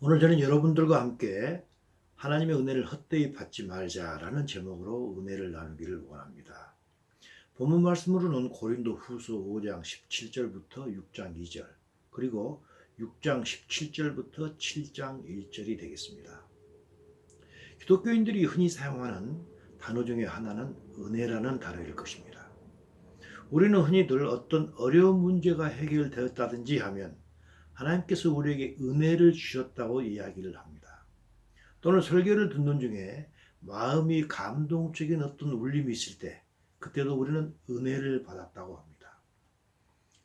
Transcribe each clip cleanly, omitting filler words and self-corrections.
오늘 저는 여러분들과 함께 하나님의 은혜를 헛되이 받지 말자라는 제목으로 은혜를 나누기를 원합니다. 본문 말씀으로는 고린도 후서 5장 17절부터 6장 2절, 그리고 6장 17절부터 7장 1절이 되겠습니다. 기독교인들이 흔히 사용하는 단어 중에 하나는 은혜라는 단어일 것입니다. 우리는 흔히들 어떤 어려운 문제가 해결되었다든지 하면 하나님께서 우리에게 은혜를 주셨다고 이야기를 합니다. 또는 설교를 듣는 중에 마음이 감동적인 어떤 울림이 있을 때 그때도 우리는 은혜를 받았다고 합니다.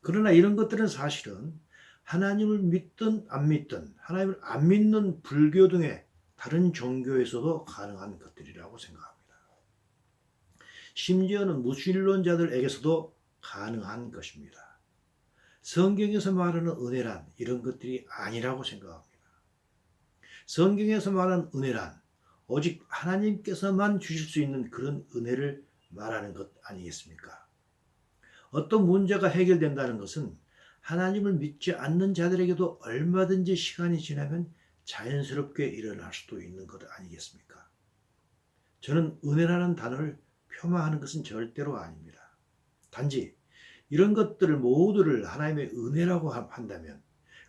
그러나 이런 것들은 사실은 하나님을 믿든 안 믿든 하나님을 안 믿는 불교 등의 다른 종교에서도 가능한 것들이라고 생각합니다. 심지어는 무신론자들에게서도 가능한 것입니다. 성경에서 말하는 은혜란 이런 것들이 아니라고 생각합니다. 성경에서 말하는 은혜란 오직 하나님께서만 주실 수 있는 그런 은혜를 말하는 것 아니겠습니까? 어떤 문제가 해결된다는 것은 하나님을 믿지 않는 자들에게도 얼마든지 시간이 지나면 자연스럽게 일어날 수도 있는 것 아니겠습니까? 저는 은혜라는 단어를 폄하하는 것은 절대로 아닙니다. 단지 이런 것들을 모두를 하나님의 은혜라고 한다면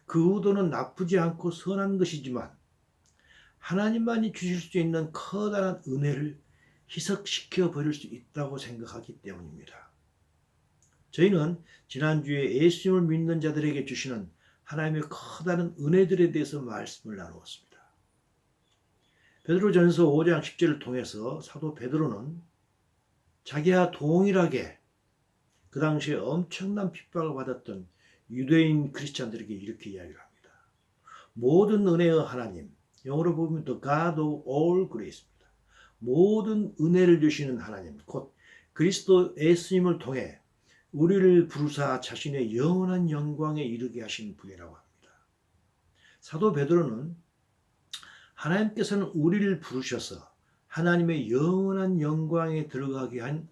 그 의도는 나쁘지 않고 선한 것이지만 하나님만이 주실 수 있는 커다란 은혜를 희석시켜 버릴 수 있다고 생각하기 때문입니다. 저희는 지난주에 예수님을 믿는 자들에게 주시는 하나님의 커다란 은혜들에 대해서 말씀을 나누었습니다. 베드로전서 5장 10절을 통해서 사도 베드로는 자기와 동일하게 그 당시에 엄청난 핍박을 받았던 유대인 크리스찬들에게 이렇게 이야기를 합니다. 모든 은혜의 하나님, 영어로 보면 The God of all grace입니다. 모든 은혜를 주시는 하나님, 곧 그리스도 예수님을 통해 우리를 부르사 자신의 영원한 영광에 이르게 하신 분이라고 합니다. 사도 베드로는 하나님께서는 우리를 부르셔서 하나님의 영원한 영광에 들어가게 한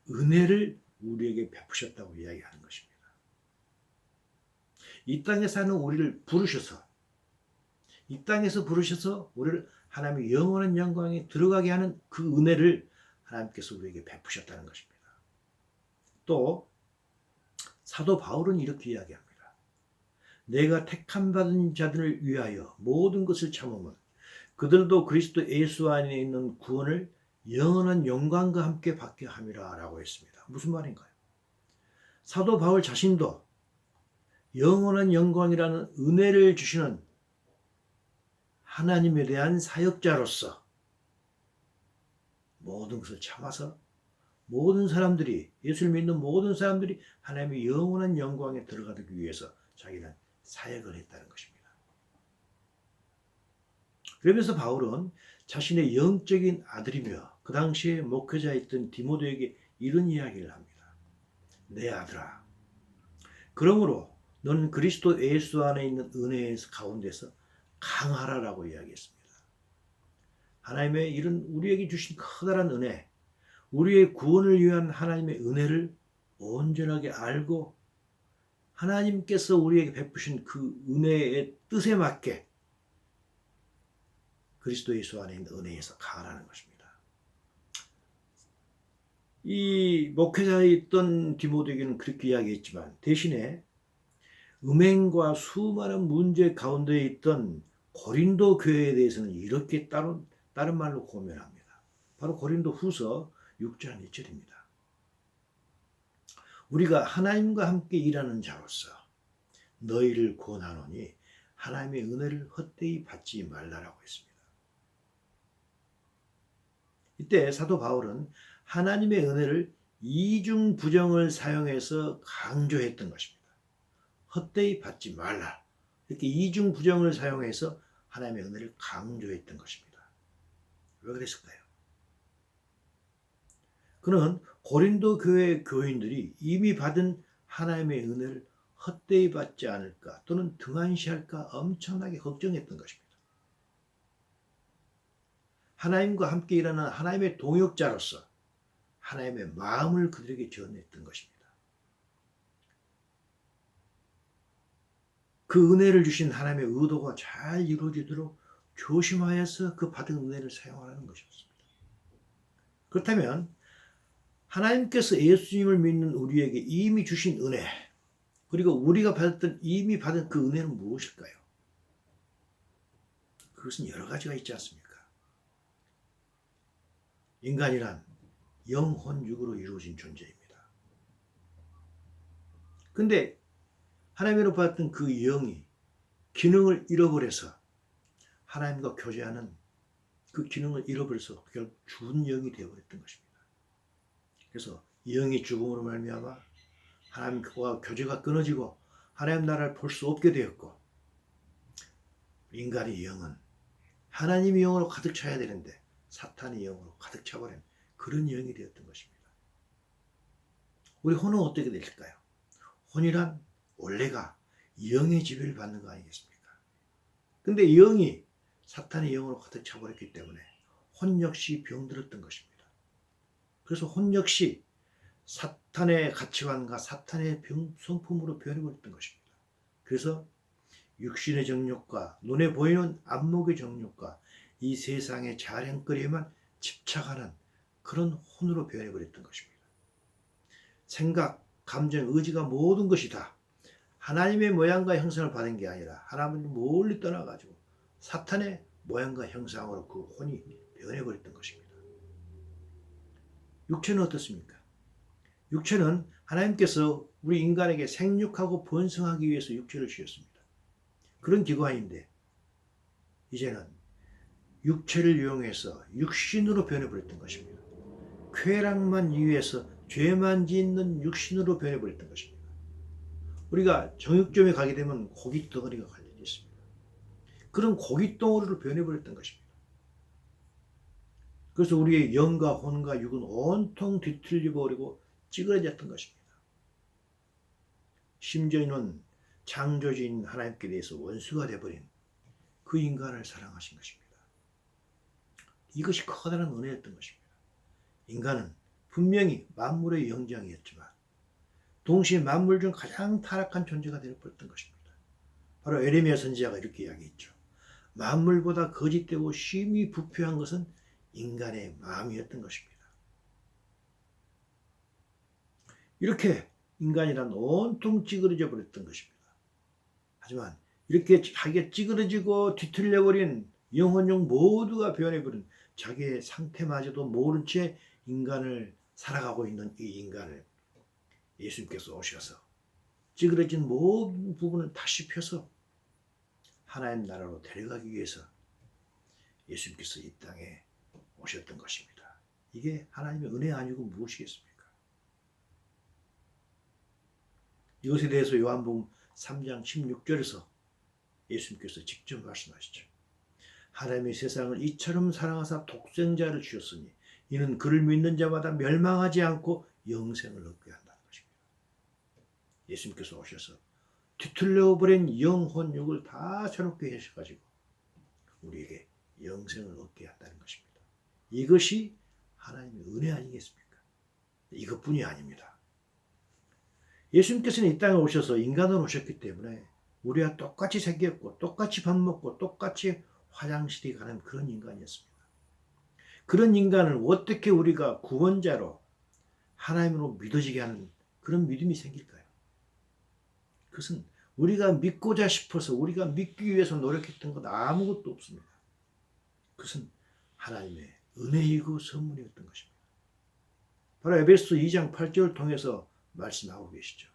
은혜를 우리에게 베푸셨다고 이야기하는 것입니다. 이 땅에 사는 우리를 부르셔서 이 땅에서 부르셔서 우리를 하나님의 영원한 영광에 들어가게 하는 그 은혜를 하나님께서 우리에게 베푸셨다는 것입니다. 또 사도 바울은 이렇게 이야기합니다. 내가 택함 받은 자들을 위하여 모든 것을 참으면 그들도 그리스도 예수 안에 있는 구원을 영원한 영광과 함께 받게 함이라 라고 했습니다. 무슨 말인가요? 사도 바울 자신도 영원한 영광이라는 은혜를 주시는 하나님에 대한 사역자로서 모든 것을 참아서 모든 사람들이 예수를 믿는 모든 사람들이 하나님의 영원한 영광에 들어가기 위해서 자기는 사역을 했다는 것입니다. 그러면서 바울은 자신의 영적인 아들이며 그 당시에 목회자였던 디모데에게 이런 이야기를 합니다. 내 아들아, 그러므로 너는 그리스도 예수 안에 있는 은혜 가운데서 강하라라고 이야기했습니다. 하나님의 이런 우리에게 주신 커다란 은혜, 우리의 구원을 위한 하나님의 은혜를 온전하게 알고 하나님께서 우리에게 베푸신 그 은혜의 뜻에 맞게 그리스도 예수 안에 있는 은혜에서 강하라는 것입니다. 이 목회자에 있던 디모데에게는 그렇게 이야기했지만 대신에 음행과 수많은 문제 가운데 있던 고린도 교회에 대해서는 이렇게 다른 말로 고면합니다. 바로 고린도 후서 6장 1절입니다. 우리가 하나님과 함께 일하는 자로서 너희를 권하노니 하나님의 은혜를 헛되이 받지 말라라고 했습니다. 이때 사도 바울은 하나님의 은혜를 이중 부정을 사용해서 강조했던 것입니다. 헛되이 받지 말라. 이렇게 이중 부정을 사용해서 하나님의 은혜를 강조했던 것입니다. 왜 그랬을까요? 그는 고린도 교회 교인들이 이미 받은 하나님의 은혜를 헛되이 받지 않을까 또는 등한시할까 엄청나게 걱정했던 것입니다. 하나님과 함께 일하는 하나님의 동역자로서 하나님의 마음을 그들에게 전했던 것입니다. 그 은혜를 주신 하나님의 의도가 잘 이루어지도록 조심하여서 그 받은 은혜를 사용하라는 것이었습니다. 그렇다면 하나님께서 예수님을 믿는 우리에게 이미 주신 은혜, 그리고 우리가 이미 받은 그 은혜는 무엇일까요? 그것은 여러 가지가 있지 않습니까? 인간이란 영혼 육으로 이루어진 존재입니다. 근데 하나님으로 받았던 그 영이 기능을 잃어버려서 하나님과 교제하는 그 기능을 잃어버려서 결국 죽은 영이 되어버렸던 것입니다. 그래서 영이 죽음으로 말미암아 하나님과 교제가 끊어지고 하나님 나라를 볼 수 없게 되었고, 인간의 영은 하나님의 영으로 가득 차야 되는데 사탄의 영으로 가득 차버린 그런 영이 되었던 것입니다. 우리 혼은 어떻게 될까요? 혼이란 원래가 영의 지배를 받는 거 아니겠습니까? 근데 영이 사탄의 영으로 가득 차버렸기 때문에 혼 역시 병들었던 것입니다. 그래서 혼 역시 사탄의 가치관과 사탄의 성품으로 변해버렸던 것입니다. 그래서 육신의 정욕과 눈에 보이는 안목의 정욕과 이 세상의 자랑거리에만 집착하는 그런 혼으로 변해버렸던 것입니다. 생각, 감정, 의지가 모든 것이 다 하나님의 모양과 형상을 받은 게 아니라 하나님을 멀리 떠나가지고 사탄의 모양과 형상으로 그 혼이 변해버렸던 것입니다. 육체는 어떻습니까? 육체는 하나님께서 우리 인간에게 생육하고 번성하기 위해서 육체를 주셨습니다. 그런 기관인데 이제는 육체를 이용해서 육신으로 변해버렸던 것입니다. 쾌락만 위해서 죄만 짓는 육신으로 변해버렸던 것입니다. 우리가 정육점에 가게 되면 고기 덩어리가 갈려져 있습니다. 그런 고기 덩어리로 변해버렸던 것입니다. 그래서 우리의 영과 혼과 육은 온통 뒤틀려버리고 찌그러졌던 것입니다. 심지어는 창조주인 하나님께 대해서 원수가 되어버린 그 인간을 사랑하신 것입니다. 이것이 커다란 은혜였던 것입니다. 인간은 분명히 만물의 영장이었지만 동시에 만물 중 가장 타락한 존재가 되어버렸던 것입니다. 바로 에레미야 선지자가 이렇게 이야기했죠. 만물보다 거짓되고 심히 부패한 것은 인간의 마음이었던 것입니다. 이렇게 인간이란 온통 찌그러져 버렸던 것입니다. 하지만 이렇게 자기가 찌그러지고 뒤틀려버린 영혼용 모두가 변해버린 자기의 상태마저도 모른 채 인간을 살아가고 있는 이 인간을 예수님께서 오셔서 찌그러진 모든 부분을 다시 펴서 하나님 나라로 데려가기 위해서 예수님께서 이 땅에 오셨던 것입니다. 이게 하나님의 은혜 아니고 무엇이겠습니까? 이것에 대해서 요한복음 3장 16절에서 예수님께서 직접 말씀하시죠. 하나님이 세상을 이처럼 사랑하사 독생자를 주셨으니 이는 그를 믿는 자마다 멸망하지 않고 영생을 얻게 한다는 것입니다. 예수님께서 오셔서 뒤틀려버린 영혼 육을 다 새롭게 하셔가지고 우리에게 영생을 얻게 한다는 것입니다. 이것이 하나님의 은혜 아니겠습니까? 이것뿐이 아닙니다. 예수님께서는 이 땅에 오셔서 인간으로 오셨기 때문에 우리와 똑같이 생겼고 똑같이 밥 먹고 똑같이 화장실에 가는 그런 인간이었습니다. 그런 인간을 어떻게 우리가 구원자로 하나님으로 믿어지게 하는 그런 믿음이 생길까요? 그것은 우리가 믿고자 싶어서 우리가 믿기 위해서 노력했던 것 아무것도 없습니다. 그것은 하나님의 은혜이고 선물이었던 것입니다. 바로 에베소 2장 8절을 통해서 말씀하고 계시죠.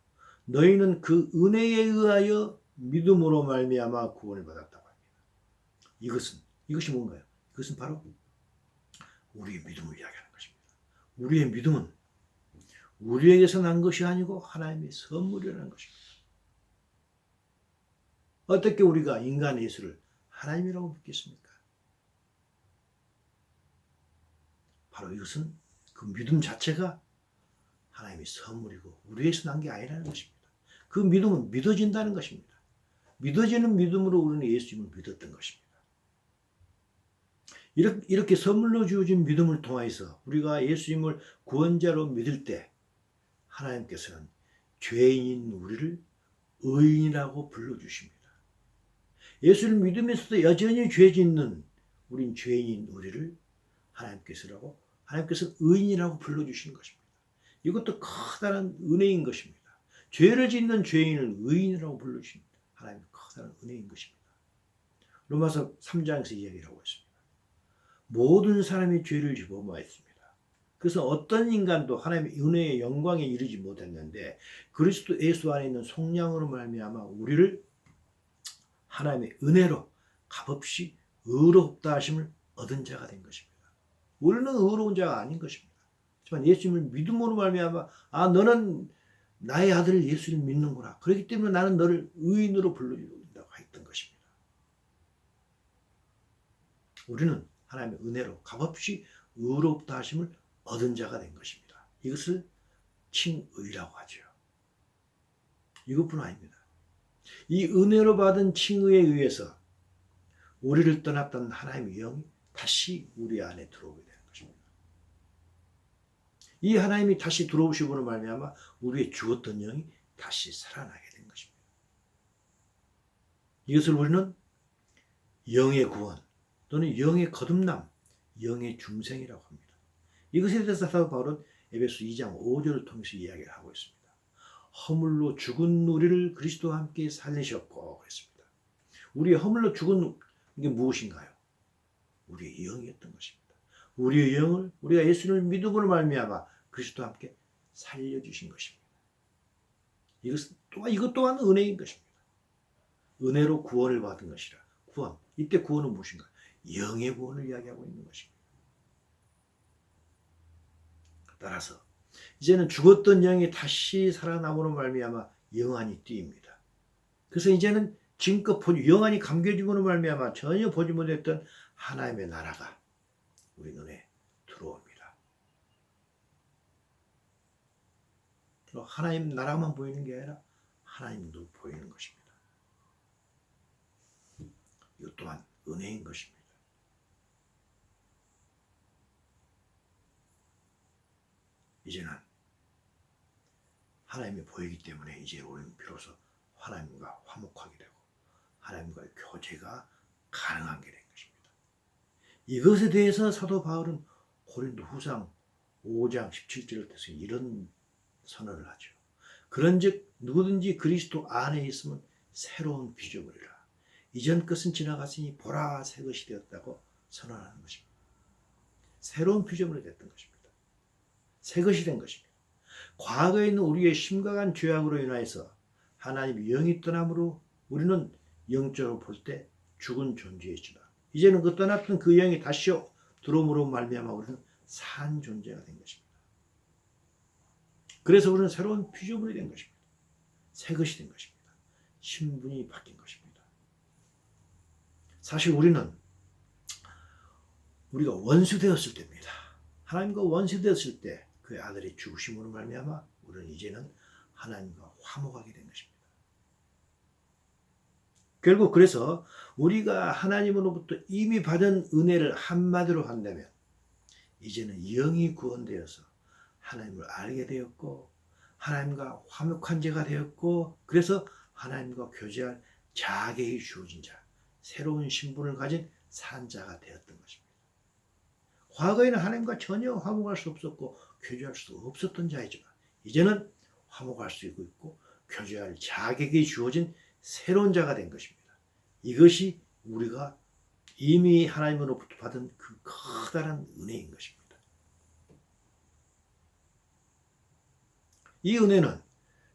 너희는 그 은혜에 의하여 믿음으로 말미암아 구원을 받았다고 합니다. 이것이 뭔가요? 이것은 바로 우리의 믿음을 이야기하는 것입니다. 우리의 믿음은 우리에게서 난 것이 아니고 하나님의 선물이라는 것입니다. 어떻게 우리가 인간 예수를 하나님이라고 믿겠습니까? 바로 이것은 그 믿음 자체가 하나님의 선물이고 우리에게서 난 게 아니라는 것입니다. 그 믿음은 믿어진다는 것입니다. 믿어지는 믿음으로 우리는 예수님을 믿었던 것입니다. 이렇게 선물로 주어진 믿음을 통해서 우리가 예수님을 구원자로 믿을 때 하나님께서는 죄인인 우리를 의인이라고 불러주십니다. 예수를 믿으면서도 여전히 죄 짓는 우린 죄인인 우리를 하나님께서는 의인이라고 불러주시는 것입니다. 이것도 커다란 은혜인 것입니다. 죄를 짓는 죄인을 의인이라고 불러주신 하나님의 커다란 은혜인 것입니다. 로마서 3장에서 이야기를 하고 있습니다. 모든 사람이 죄를 범하였습니다. 그래서 어떤 인간도 하나님의 은혜의 영광에 이르지 못했는데 그리스도 예수 안에 있는 속량으로 말미암아 우리를 하나님의 은혜로 값없이 의롭다 하심을 얻은 자가 된 것입니다. 우리는 의로운 자가 아닌 것입니다. 하지만 예수님을 믿음으로 말미암아 너는 나의 아들 예수를 믿는구나. 그렇기 때문에 나는 너를 의인으로 불러준다고 했던 것입니다. 우리는 하나님의 은혜로 값없이 의롭다 하심을 얻은 자가 된 것입니다. 이것을 칭의라고 하죠. 이것뿐 아닙니다. 이 은혜로 받은 칭의에 의해서 우리를 떠났던 하나님의 영이 다시 우리 안에 들어오게 되는 것입니다. 이 하나님이 다시 들어오시고는 말미암아 우리의 죽었던 영이 다시 살아나게 된 것입니다. 이것을 우리는 영의 구원 또는 영의 거듭남, 영의 중생이라고 합니다. 이것에 대해서 사도 바울은 에베소 2장 5절을 통해서 이야기를 하고 있습니다. 허물로 죽은 우리를 그리스도와 함께 살리셨고 그랬습니다. 우리의 허물로 죽은 게 무엇인가요? 우리의 영이었던 것입니다. 우리의 영을 우리가 예수를 믿음으로 말미암아 그리스도와 함께 살려주신 것입니다. 이것 또한 은혜인 것입니다. 은혜로 구원을 받은 것이라. 구원. 이때 구원은 무엇인가? 영의 구원을 이야기하고 있는 것입니다. 따라서 이제는 죽었던 영이 다시 살아남으로 말미암아 영안이 띄입니다. 그래서 이제는 지금껏 영안이 감겨짐으로 말미암아 전혀 보지 못했던 하나님의 나라가 우리 눈에 들어옵니다. 하나님 나라만 보이는 게 아니라 하나님도 보이는 것입니다. 이것 또한 은혜인 것입니다. 이제는 하나님이 보이기 때문에 이제 우리는 비로소 하나님과 화목하게 되고 하나님과의 교제가 가능한 게 된 것입니다. 이것에 대해서 사도 바울은 고린도 후상 5장 17절을 통해서 이런 선언을 하죠. 그런즉 누구든지 그리스도 안에 있으면 새로운 피조물이라. 이전 것은 지나갔으니 보라 새 것이 되었다고 선언하는 것입니다. 새로운 피조물이 됐던 것입니다. 새 것이 된 것입니다. 과거에 있는 우리의 심각한 죄악으로 인하여서 하나님의 영이 떠남으로 우리는 영적으로 볼 때 죽은 존재였지만 이제는 그 떠났던 그 영이 다시 들어옴으로 말미암아 우리는 산 존재가 된 것입니다. 그래서 우리는 새로운 피조물이 된 것입니다. 새 것이 된 것입니다. 신분이 바뀐 것입니다. 사실 우리가 원수되었을 때입니다. 하나님과 원수되었을 때 그의 아들의 죽으심으로 말미암아 우리는 이제는 하나님과 화목하게 된 것입니다. 결국 그래서 우리가 하나님으로부터 이미 받은 은혜를 한마디로 한다면 이제는 영이 구원되어서 하나님을 알게 되었고 하나님과 화목한 자가 되었고 그래서 하나님과 교제할 자격이 주어진 자, 새로운 신분을 가진 산자가 되었던 것입니다. 과거에는 하나님과 전혀 화목할 수 없었고 교제할 수 없었던 자이지만 이제는 화목할 수 있고 교제할 자격이 주어진 새로운 자가 된 것입니다. 이것이 우리가 이미 하나님으로부터 받은 그 커다란 은혜인 것입니다. 이 은혜는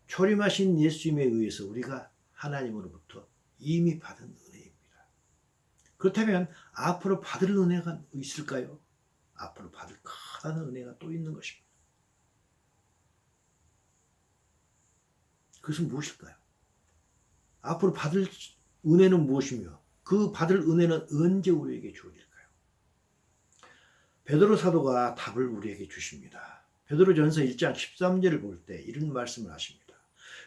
초림하신 예수님에 의해서 우리가 하나님으로부터 이미 받은 은혜입니다. 그렇다면 앞으로 받을 은혜가 있을까요? 앞으로 받을 커다란 은혜가 또 있는 것입니다. 그것은 무엇일까요? 앞으로 받을 은혜는 무엇이며 그 받을 은혜는 언제 우리에게 주어질까요? 베드로 사도가 답을 우리에게 주십니다. 베드로전서 1장 13절을 볼 때 이런 말씀을 하십니다.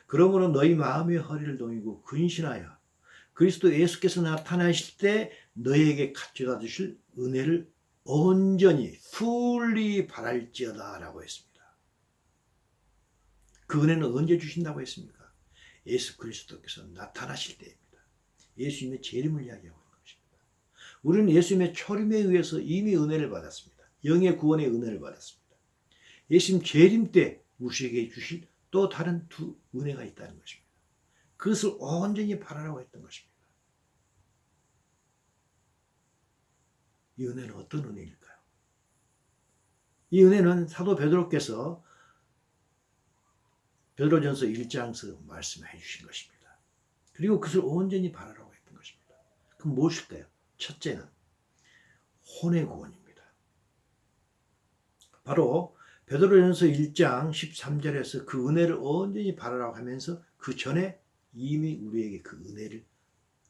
그러므로 너희 마음의 허리를 동이고 근신하여 그리스도 예수께서 나타나실 때 너희에게 가져다 주실 은혜를 온전히 fully 바랄지어다 라고 했습니다. 그 은혜는 언제 주신다고 했습니까? 예수 그리스도께서 나타나실 때입니다. 예수님의 재림을 이야기하고 있는 것입니다. 우리는 예수님의 초림에 의해서 이미 은혜를 받았습니다. 영의 구원의 은혜를 받았습니다. 예수님 재림 때 우리에게 주실 또 다른 두 은혜가 있다는 것입니다. 그것을 온전히 바라라고 했던 것입니다. 이 은혜는 어떤 은혜일까요? 이 은혜는 사도 베드로께서 베드로전서 1장에서 말씀해 주신 것입니다. 그리고 그것을 온전히 바라라고 했던 것입니다. 그럼 무엇일까요? 첫째는 혼의 구원입니다. 바로 베드로전서 1장 13절에서 그 은혜를 온전히 바라라고 하면서 그 전에 이미 우리에게 그 은혜를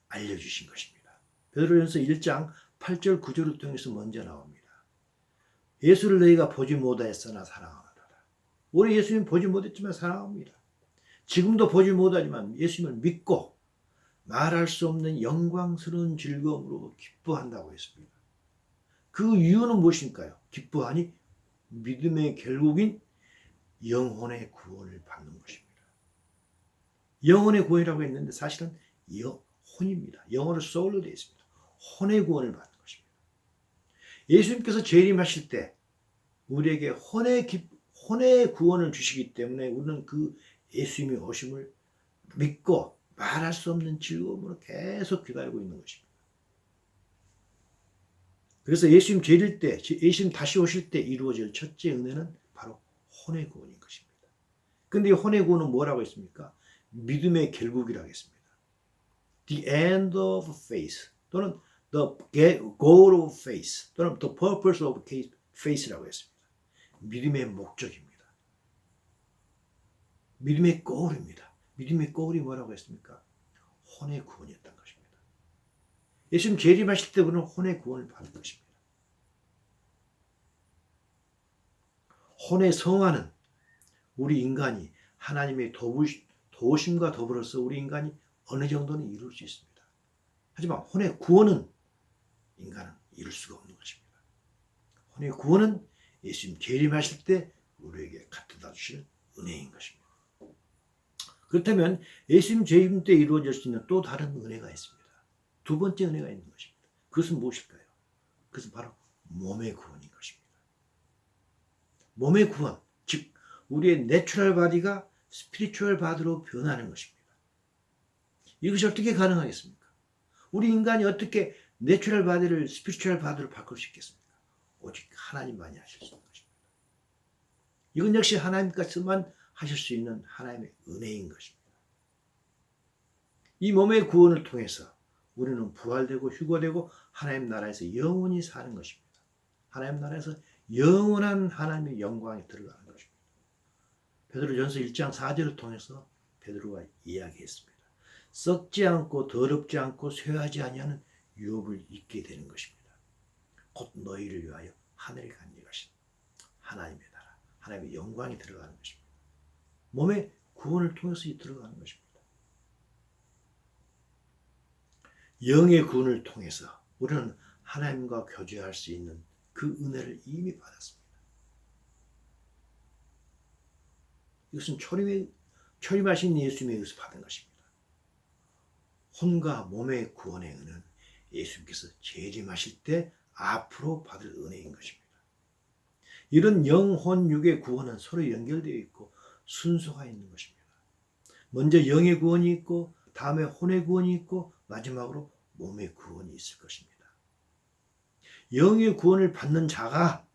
알려주신 것입니다. 베드로전서 1장 8절 9절을 통해서 먼저 나옵니다. 예수를 너희가 보지 못하였으나 사랑하노라. 우리 예수님 보지 못했지만 사랑합니다. 지금도 보지 못하지만 예수님을 믿고 말할 수 없는 영광스러운 즐거움으로 기뻐한다고 했습니다. 그 이유는 무엇일까요? 기뻐하니 믿음의 결국인 영혼의 구원을 받는 것입니다. 영혼의 구원이라고 했는데 사실은 혼입니다. 영어로 soul로 되어 있습니다. 혼의 구원을 받는 것입니다. 예수님께서 재림하실 때 우리에게 혼의 구원을 주시기 때문에 우리는 그 예수님의 오심을 믿고 말할 수 없는 즐거움으로 계속 기다리고 있는 것입니다. 그래서 예수님 재릴 때, 예수님 다시 오실 때 이루어질 첫째 은혜는 바로 혼의 구원인 것입니다. 그런데 이 혼의 구원은 뭐라고 했습니까? 믿음의 결국이라고 했습니다. The end of faith 또는 the goal of faith 또는 the purpose of faith라고 했습니다. 믿음의 목적입니다. 믿음의 goal입니다. 믿음의 goal이 뭐라고 했습니까? 혼의 구원이었던 것입니다. 예수님 재림하실 때 우리는 혼의 구원을 받은 것입니다. 혼의 성화는 우리 인간이 하나님의 도우심과 더불어서 우리 인간이 어느 정도는 이룰 수 있습니다. 하지만 혼의 구원은 인간은 이룰 수가 없는 것입니다. 혼의 구원은 예수님 재림하실 때 우리에게 갖다 주실 은혜인 것입니다. 그렇다면 예수님 재림 때 이루어질 수 있는 또 다른 은혜가 있습니다. 두 번째 은혜가 있는 것입니다. 그것은 무엇일까요? 그것은 바로 몸의 구원인 것입니다. 몸의 구원, 즉 우리의 내추럴 바디가 스피리추얼 바디로 변하는 것입니다. 이것이 어떻게 가능하겠습니까? 우리 인간이 어떻게 내추럴 바디를 스피리추얼 바디로 바꿀 수 있겠습니까? 오직 하나님만이 하실 수 있는 것입니다. 이건 역시 하나님께서만 하실 수 있는 하나님의 은혜인 것입니다. 이 몸의 구원을 통해서 우리는 부활되고 휴거되고 하나님 나라에서 영원히 사는 것입니다. 하나님 나라에서 영원한 하나님의 영광에 들어가는 것입니다. 베드로전서 1장 4절을 통해서 베드로가 이야기했습니다. 썩지 않고 더럽지 않고 쇠하지 아니하는 유업을 입게 되는 것입니다. 곧 너희를 위하여 하늘에 간직하신 하나님의 나라, 하나님의 영광이 들어가는 것입니다. 몸의 구원을 통해서 들어가는 것입니다. 영의 구원을 통해서 우리는 하나님과 교제할 수 있는 그 은혜를 이미 받았습니다. 이것은 초림하신 예수님에 의해서 받은 것입니다. 혼과 몸의 구원의 은혜는 예수님께서 재림하실 때 앞으로 받을 은혜인 것입니다. 이런 영, 혼, 육의 구원은 서로 연결되어 있고 순서가 있는 것입니다. 먼저 영의 구원이 있고 다음에 혼의 구원이 있고 마지막으로 몸의 구원이 있을 것입니다. 영의 구원을 받는 자가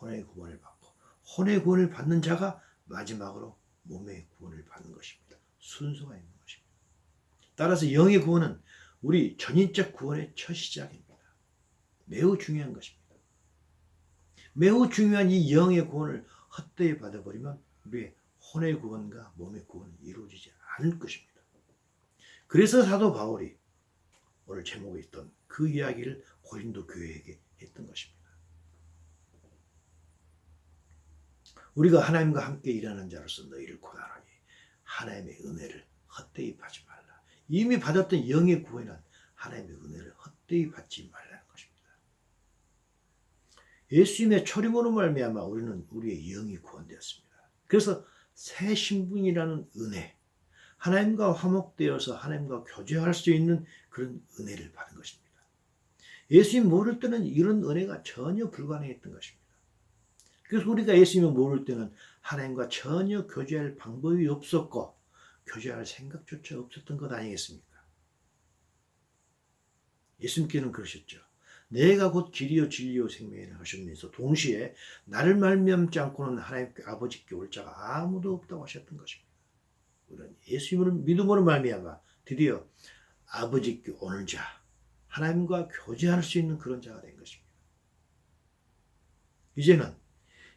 혼의 구원을 받고 혼의 구원을 받는 자가 마지막으로 몸의 구원을 받는 것입니다. 순서가 있는 것입니다. 따라서 영의 구원은 우리 전인적 구원의 첫 시작입니다. 매우 중요한 것입니다. 매우 중요한 이 영의 구원을 헛되이 받아버리면 우리의 혼의 구원과 몸의 구원은 이루어지지 않을 것입니다. 그래서 사도 바울이 오늘 제목에 있던 그 이야기를 고린도 교회에게 했던 것입니다. 우리가 하나님과 함께 일하는 자로서 너희를 고하노니 하나님의 은혜를 헛되이 받지 말라. 이미 받았던 영의 구원은 하나님의 은혜를 헛되이 받지 말라는 것입니다. 예수님의 초림으로 말미암아 우리는 우리의 영이 구원되었습니다. 그래서 새 신분이라는 은혜, 하나님과 화목되어서 하나님과 교제할 수 있는 그런 은혜를 받은 것입니다. 예수님 모를 때는 이런 은혜가 전혀 불가능했던 것입니다. 그래서 우리가 예수님을 모를 때는 하나님과 전혀 교제할 방법이 없었고 교제할 생각조차 없었던 것 아니겠습니까? 예수님께는 그러셨죠. 내가 곧 길이요 진리요 생명이라 하셨면서 동시에 나를 말미암지 않고는 하나님께 아버지께 올 자가 아무도 없다고 하셨던 것입니다. 우리는 예수님을 믿음으로 말미암아 드디어 아버지께 오는 자, 하나님과 교제할 수 있는 그런 자가 된 것입니다. 이제는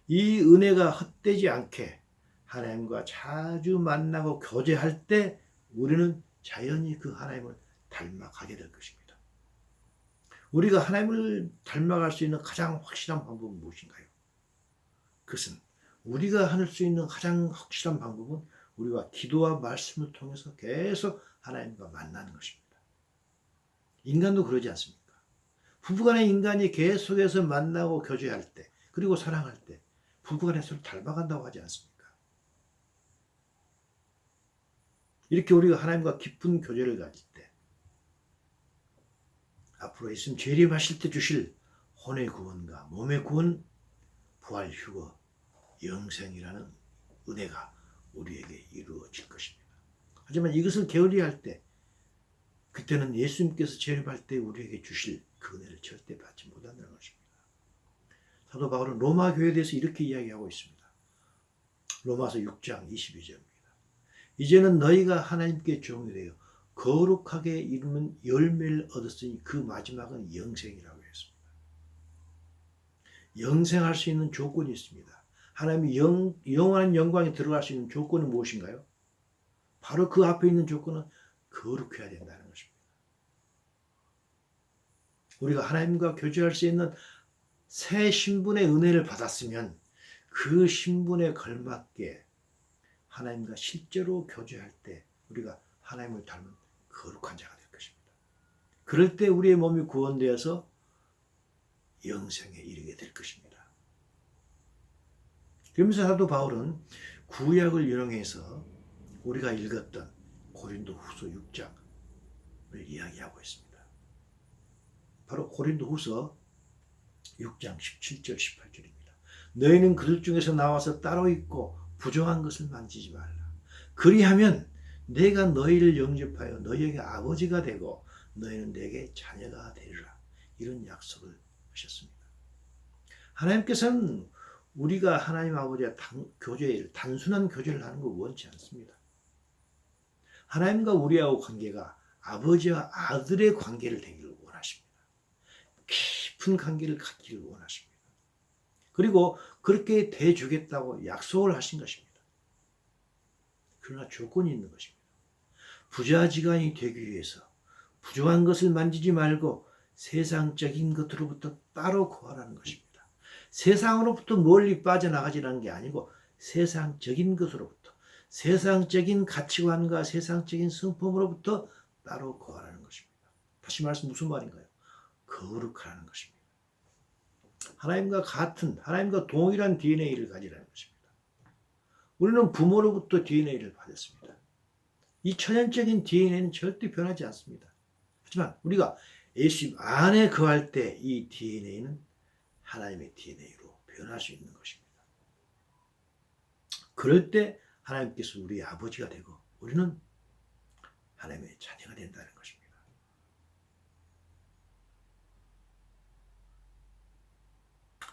이 은혜가 헛되지 않게 하나님과 자주 만나고 교제할 때 우리는 자연히 그 하나님을 닮아가게 될 것입니다. 우리가 하나님을 닮아갈 수 있는 가장 확실한 방법은 무엇인가요? 그것은 우리가 할 수 있는 가장 확실한 방법은 우리가 기도와 말씀을 통해서 계속 하나님과 만나는 것입니다. 인간도 그러지 않습니까? 부부간의 인간이 계속해서 만나고 교제할 때 그리고 사랑할 때 부부간에 서로 닮아간다고 하지 않습니까? 이렇게 우리가 하나님과 깊은 교제를 가질 때 앞으로 예수님 재림하실 때 주실 혼의 구원과 몸의 구원, 부활, 휴거, 영생이라는 은혜가 우리에게 이루어질 것입니다. 하지만 이것을 게을리할 때 그때는 예수님께서 재림할 때 우리에게 주실 그 은혜를 절대 받지 못한다는 것입니다. 사도 바울은 로마 교회에 대해서 이렇게 이야기하고 있습니다. 로마서 6장 22절입니다. 이제는 너희가 하나님께 종이 되어 거룩하게 이루는 열매를 얻었으니 그 마지막은 영생이라고 했습니다. 영생할 수 있는 조건이 있습니다. 하나님이 영원한 영광에 들어갈 수 있는 조건은 무엇인가요? 바로 그 앞에 있는 조건은 거룩해야 된다는 것입니다. 우리가 하나님과 교제할 수 있는 새 신분의 은혜를 받았으면 그 신분에 걸맞게 하나님과 실제로 교제할 때 우리가 하나님을 닮은 거룩한 자가 될 것입니다. 그럴 때 우리의 몸이 구원되어서 영생에 이르게 될 것입니다. 그러면서 사도 바울은 구약을 인용해서 우리가 읽었던 고린도후서 6장을 이야기하고 있습니다. 바로 고린도후서 6장 17절 18절입니다. 너희는 그들 중에서 나와서 따로 있고 부정한 것을 만지지 말라. 그리하면 내가 너희를 영접하여 너희에게 아버지가 되고 너희는 내게 자녀가 되리라. 이런 약속을 하셨습니다. 하나님께서는 우리가 하나님 아버지와 교제를 단순한 교제를 하는 거 원치 않습니다. 하나님과 우리하고 관계가 아버지와 아들의 관계를 되기를 원하십니다. 깊은 관계를 갖기를 원하십니다. 그리고 그렇게 대주겠다고 약속을 하신 것입니다. 그러나 조건이 있는 것입니다. 부자지간이 되기 위해서 부정한 것을 만지지 말고 세상적인 것으로부터 따로 구하라는 것입니다. 세상으로부터 멀리 빠져나가지라는 게 아니고 세상적인 것으로부터 세상적인 가치관과 세상적인 성품으로부터 따로 구하라는 것입니다. 다시 말해서 무슨 말인가요? 거룩하라는 것입니다. 하나님과 같은 하나님과 동일한 DNA를 가지라는 것입니다. 우리는 부모로부터 DNA를 받았습니다. 이 천연적인 DNA는 절대 변하지 않습니다. 하지만 우리가 예수 안에 거할 때 이 DNA는 하나님의 DNA로 변할 수 있는 것입니다. 그럴 때 하나님께서 우리의 아버지가 되고 우리는 하나님의 자녀가 된다는 것입니다.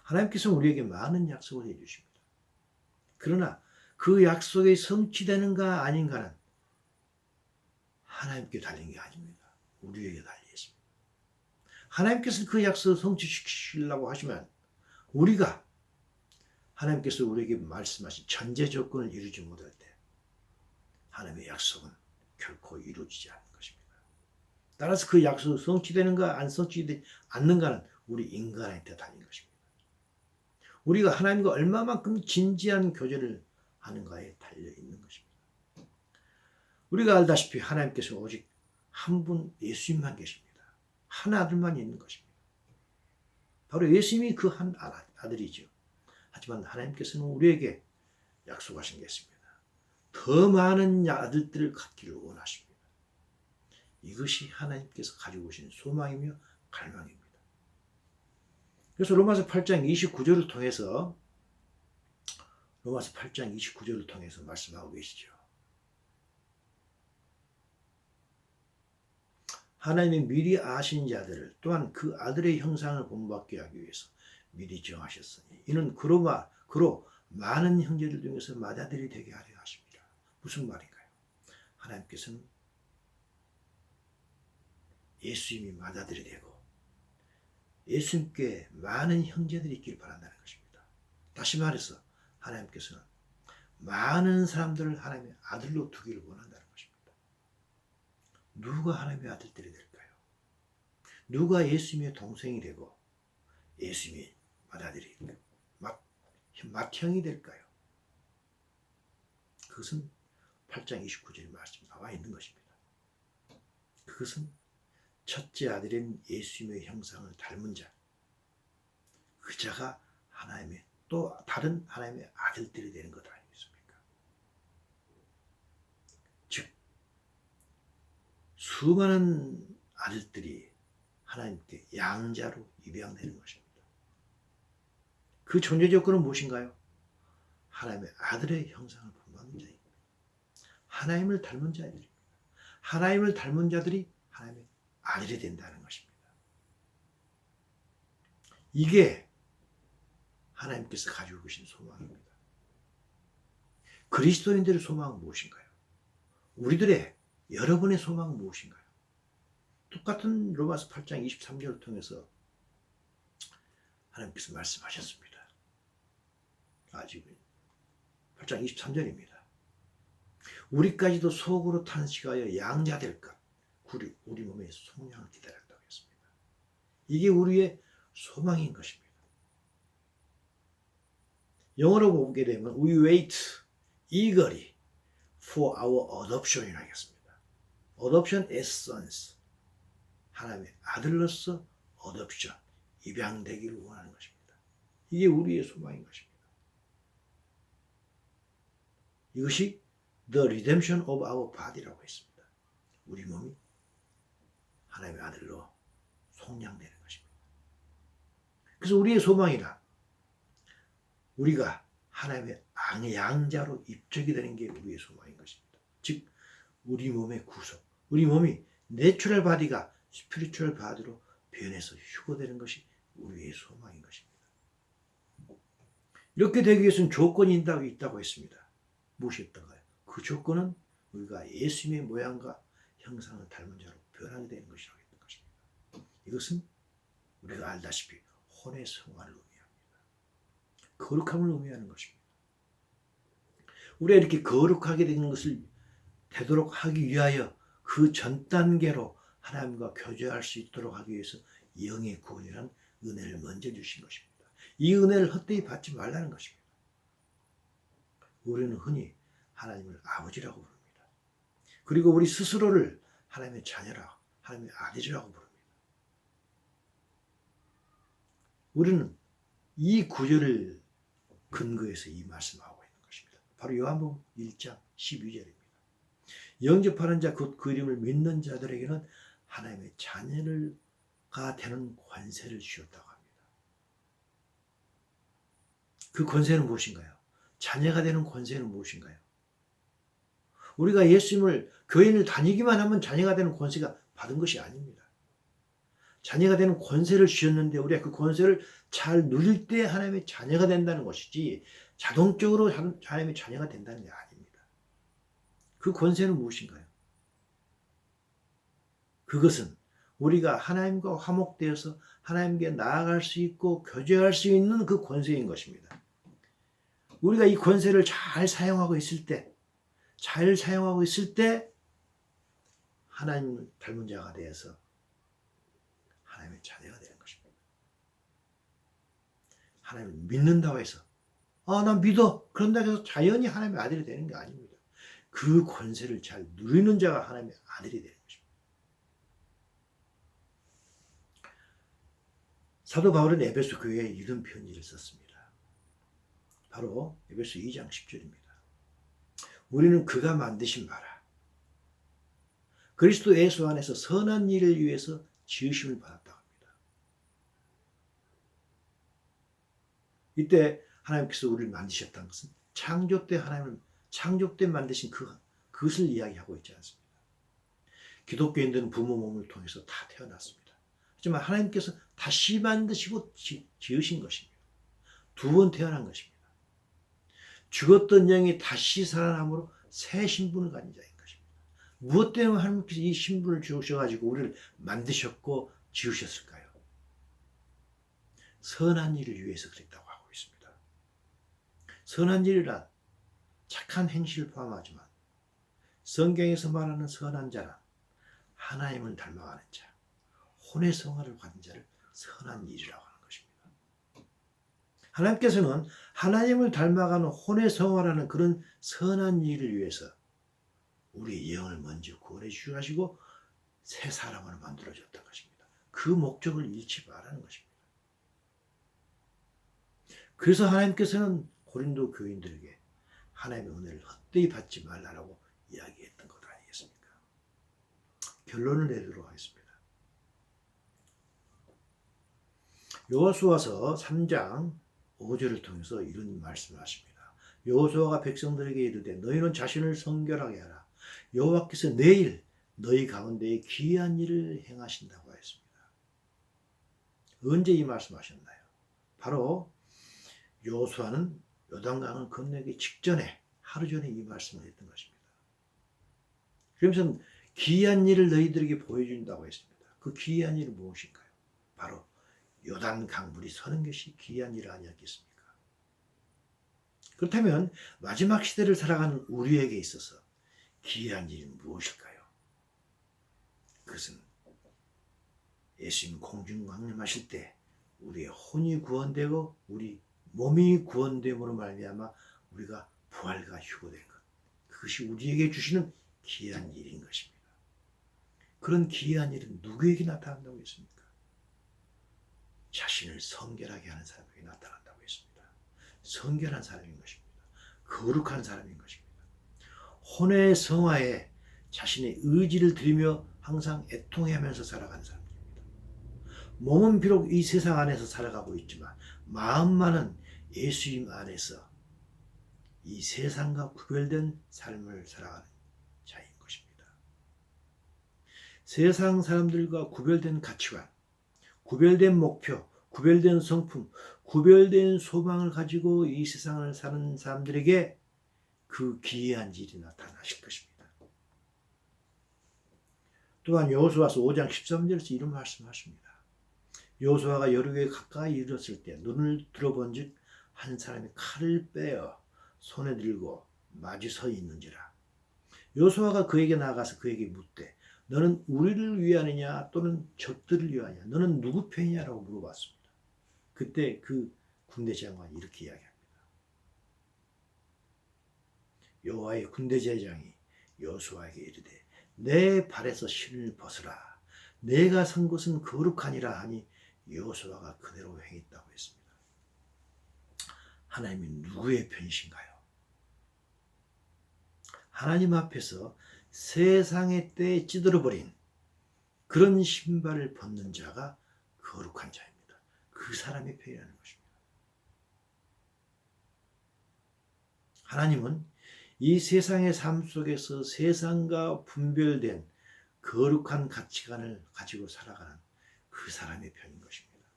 하나님께서 우리에게 많은 약속을 해주십니다. 그러나 그 약속이 성취되는가 아닌가는 하나님께 달린 게 아닙니다. 우리에게 달려 있습니다. 하나님께서 그 약속을 성취시키려고 하시면 우리가 하나님께서 우리에게 말씀하신 전제 조건을 이루지 못할 때 하나님의 약속은 결코 이루어지지 않는 것입니다. 따라서 그 약속이 성취되는가 안 성취되지 않는가는 우리 인간한테 달린 것입니다. 우리가 하나님과 얼마만큼 진지한 교제를 하는가에 달려 있는 것입니다. 우리가 알다시피 하나님께서 오직 한 분 예수님만 계십니다. 한 아들만 있는 것입니다. 바로 예수님이 그 한 아들이죠. 하지만 하나님께서는 우리에게 약속하신 게 있습니다. 더 많은 아들들을 갖기를 원하십니다. 이것이 하나님께서 가지고 오신 소망이며 갈망입니다. 그래서 로마서 8장 29절을 통해서 말씀하고 계시죠. 하나님이 미리 아신 자들을 또한 그 아들의 형상을 본받게 하기 위해서 미리 정하셨으니 이는 그로 많은 형제들 중에서 맏아들이 되게 하려 하십니다. 무슨 말인가요? 하나님께서는 예수님이 맏아들이 되고 예수님께 많은 형제들이 있기를 바란다는 것입니다. 다시 말해서 하나님께서는 많은 사람들을 하나님의 아들로 두기를 원한다는 것입니다. 누가 하나님의 아들들이 될까요? 누가 예수님의 동생이 되고 예수님이 맏아들이 맏형이 될까요? 그것은 8장 29절에 말씀 나와 있는 것입니다. 그것은 첫째 아들인 예수님의 형상을 닮은 자, 그 자가 하나님의 또 다른 하나님의 아들들이 되는 것 아니겠습니까? 즉 수많은 아들들이 하나님께 양자로 입양되는 것입니다. 그 존재 조건은 무엇인가요? 하나님의 아들의 형상을 본받는 자입니다. 하나님을 닮은 자들입니다. 하나님을 닮은 자들이 하나님의 아들이 된다는 것입니다. 이게 하나님께서 가지고 계신 소망입니다. 그리스도인들의 소망은 무엇인가요? 우리들의 여러분의 소망은 무엇인가요? 똑같은 로마서 8장 23절을 통해서 하나님께서 말씀하셨습니다. 지금 8장 23절입니다. 우리까지도 속으로 탄식하여 양자될 것 우리 몸의 속량을 기다렸다고 했습니다. 이게 우리의 소망인 것입니다. 영어로 보게 되면 We wait eagerly for our adoption이라고 하겠습니다. Adoption as sons. 하나님의 아들로서 adoption, 입양되기를 원하는 것입니다. 이게 우리의 소망인 것입니다. 이것이 The redemption of our body라고 했습니다. 우리 몸이 하나님의 아들로 속량되는 것입니다. 그래서 우리의 소망이라 우리가 하나님의 양자로 입적이 되는 게 우리의 소망인 것입니다. 즉 우리 몸의 구속, 우리 몸이 내추럴 바디가 스피리추얼 바디로 변해서 휴거되는 것이 우리의 소망인 것입니다. 이렇게 되기 위해서는 조건이 있다고 했습니다. 무엇이었던가요? 그 조건은 우리가 예수님의 모양과 형상을 닮은 자로 변하게 되는 것이라고 했던 것입니다. 이것은 우리가 알다시피 혼의 성화를 의미합니다. 거룩함을 의미하는 것입니다. 우리가 이렇게 거룩하게 되는 것을 되도록 하기 위하여 그 전 단계로 하나님과 교제할 수 있도록 하기 위해서 영의 구원이라는 은혜를 먼저 주신 것입니다. 이 은혜를 헛되이 받지 말라는 것입니다. 우리는 흔히 하나님을 아버지라고 부릅니다. 그리고 우리 스스로를 하나님의 자녀라, 하나님의 아들이라고 부릅니다. 우리는 이 구절을 근거해서 이 말씀하고 있는 것입니다. 바로 요한복음 1장 12절입니다. 영접하는 자 곧 그 이름을 믿는 자들에게는 하나님의 자녀가 되는 권세를 주셨다고 합니다. 그 권세는 무엇인가요? 자녀가 되는 권세는 무엇인가요? 우리가 예수님을 교인을 다니기만 하면 자녀가 되는 권세가 받은 것이 아닙니다. 자녀가 되는 권세를 주셨는데 우리가 그 권세를 잘 누릴 때 하나님의 자녀가 된다는 것이지 자동적으로 하나님의 자녀가 된다는 게 아닙니다. 그 권세는 무엇인가요? 그것은 우리가 하나님과 화목되어서 하나님께 나아갈 수 있고 교제할 수 있는 그 권세인 것입니다. 우리가 이 권세를 잘 사용하고 있을 때 하나님을 닮은 자가 되어서 하나님의 자녀가 되는 것입니다. 하나님을 믿는다고 해서 난 믿어. 그런다 해서 자연히 하나님의 아들이 되는 게 아닙니다. 그 권세를 잘 누리는 자가 하나님의 아들이 되는 것입니다. 사도 바울은 에베소 교회에 이런 편지를 썼습니다. 바로 에베소 2장 10절입니다. 우리는 그가 만드신 바라 그리스도 예수 안에서 선한 일을 위해서 지으심을 받았다고 합니다. 이때 하나님께서 우리를 만드셨다는 것은 창조 때 하나님은 창조 때 만드신 그것을 이야기하고 있지 않습니다. 기독교인들은 부모 몸을 통해서 다 태어났습니다. 하지만 하나님께서 다시 만드시고 지으신 것입니다. 두 번 태어난 것입니다. 죽었던 영이 다시 살아남으로 새 신분을 가진 자인 것입니다. 무엇 때문에 하나님께서 이 신분을 주셔가지고 우리를 만드셨고 지으셨을까요? 선한 일을 위해서 그랬다고 하고 있습니다. 선한 일이란 착한 행실을 포함하지만 성경에서 말하는 선한 자는 하나님을 닮아가는 자, 혼의 성화를 받은 자를 선한 일이라고 하는 것입니다. 하나님께서는 하나님을 닮아가는 혼의 성화라는 그런 선한 일을 위해서 우리의 영을 먼저 구원해 주시고 새 사람을 만들어줬던 것입니다. 그 목적을 잃지 말라는 것입니다. 그래서 하나님께서는 고린도 교인들에게 하나님의 은혜를 헛되이 받지 말라고 이야기했던 것 아니겠습니까? 결론을 내도록 하겠습니다. 여호수아서 3장 5절을 통해서 이런 말씀을 하십니다. 여호수아가 백성들에게 이르되 너희는 자신을 성결하게 하라. 여호와께서 내일 너희 가운데에 기이한 일을 행하신다고 하였습니다. 언제 이 말씀하셨나요? 바로 여호수아는 요단강을 건너기 직전에 하루 전에 이 말씀을 했던 것입니다. 그러면서 기이한 일을 너희들에게 보여준다고 했습니다. 그 기이한 일은 무엇인가요? 바로 요단 강물이 서는 것이 기이한 일 아니었겠습니까? 그렇다면 마지막 시대를 살아가는 우리에게 있어서 기이한 일이 무엇일까요? 그것은 예수님 공중 강림하실 때 우리의 혼이 구원되고 우리 몸이 구원됨으로 말미암아 우리가 부활과 휴거된 것. 그것이 우리에게 주시는 기이한 일인 것입니다. 그런 기이한 일은 누구에게 나타난다고 했습니까? 자신을 성결하게 하는 사람에게 나타난다고 했습니다. 성결한 사람인 것입니다. 거룩한 사람인 것입니다. 혼의 성화에 자신의 의지를 들이며 항상 애통해하면서 살아가는 사람입니다. 몸은 비록 이 세상 안에서 살아가고 있지만 마음만은 예수님 안에서 이 세상과 구별된 삶을 살아가는 자인 것입니다. 세상 사람들과 구별된 가치관, 구별된 목표, 구별된 성품, 구별된 소망을 가지고 이 세상을 사는 사람들에게 그 기이한 일이 나타나실 것입니다. 또한 여호수아서 5장 13절에서 이런 말씀하십니다. 여호수아가 여리고에 가까이 이르렀을 때 눈을 들어본즉 한 사람이 칼을 빼어 손에 들고 마주 서 있는지라. 여호수아가 그에게 나가서 그에게 묻되 너는 우리를 위하느냐 또는 적들을 위하느냐 너는 누구 편이냐라고 물어봤습니다. 그때 그 군대 장관이 이렇게 이야기합니다. 여호와의 군대 제장이 여호수아에게 이르되 내 발에서 신을 벗으라. 내가 선 곳은 거룩하니라 하니 여호수아가 그대로 행했다고 했습니다. 하나님이 누구의 편이신가요? 하나님 앞에서 세상의 때에 찌들어버린 그런 신발을 벗는 자가 거룩한 자입니다. 그 사람의 편이라는 것입니다. 하나님은 이 세상의 삶 속에서 세상과 분별된 거룩한 가치관을 가지고 살아가는 그 사람의 편인 것입니다.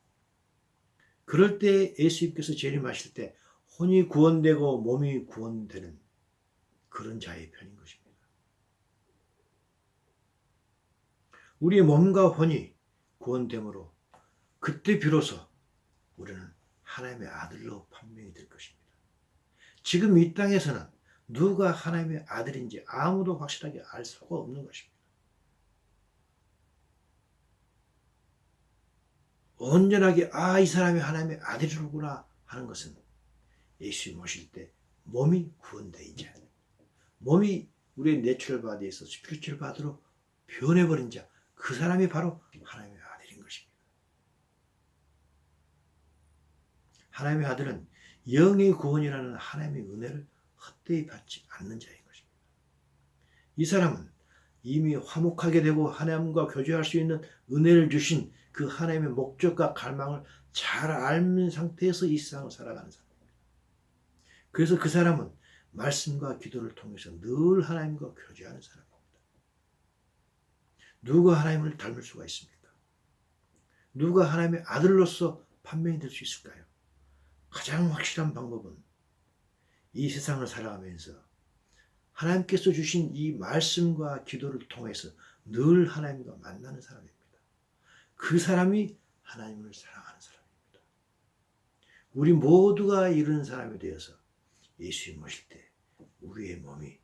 그럴 때 예수님께서 재림하실 때 혼이 구원되고 몸이 구원되는 그런 자의 편인 것입니다. 우리의 몸과 혼이 구원됨으로 그때 비로소 우리는 하나님의 아들로 판명이 될 것입니다. 지금 이 땅에서는 누가 하나님의 아들인지 아무도 확실하게 알 수가 없는 것입니다. 온전하게 이 사람이 하나님의 아들이로구나 하는 것은 예수님 오실 때 몸이 구원되어 이제 몸이 우리의 내추럴 바디에서 스피리추얼 바디로 변해버린 자, 그 사람이 바로 하나님의 아들인 것입니다. 하나님의 아들은 영의 구원이라는 하나님의 은혜를 헛되이 받지 않는 자인 것입니다. 이 사람은 이미 화목하게 되고 하나님과 교제할 수 있는 은혜를 주신 그 하나님의 목적과 갈망을 잘 알는 상태에서 이 세상을 살아가는 사람입니다. 그래서 그 사람은 말씀과 기도를 통해서 늘 하나님과 교제하는 사람입니다. 누가 하나님을 닮을 수가 있습니까? 누가 하나님의 아들로서 판명이 될 수 있을까요? 가장 확실한 방법은 이 세상을 살아가면서 하나님께서 주신 이 말씀과 기도를 통해서 늘 하나님과 만나는 사람입니다. 그 사람이 하나님을 사랑하는 사람입니다. 우리 모두가 이런 사람이 되어서 예수님 오실 때 우리의 몸이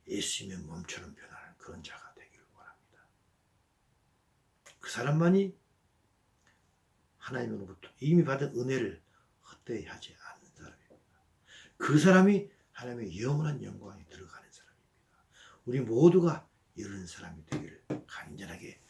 예수님의 몸처럼 변하는 그런 자가 되기를 원합니다. 그 사람만이 하나님으로부터 이미 받은 은혜를 헛되이 하지 않는 사람입니다. 그 사람이 하나님의 영원한 영광에 들어가는 사람입니다. 우리 모두가 이런 사람이 되기를 간절하게